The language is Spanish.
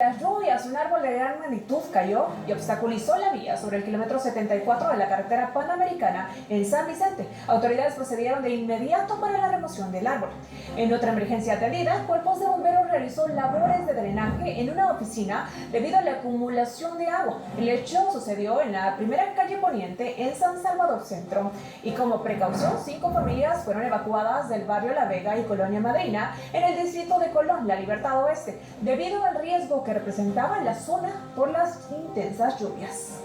Las lluvias, un árbol de gran magnitud cayó y obstaculizó la vía sobre el kilómetro 74 de la carretera panamericana en San Vicente. Autoridades procedieron de inmediato para la remoción del árbol. En otra emergencia atendida, cuerpos de bomberos realizó labores de drenaje en una oficina debido a la acumulación de agua. El hecho sucedió en la primera calle Poniente en San Salvador Centro. Y como precaución, 5 familias fueron evacuadas del barrio La Vega y Colonia Madrina en el distrito de Colón, La Libertad Oeste, debido al riesgo que representaba la zona por las intensas lluvias.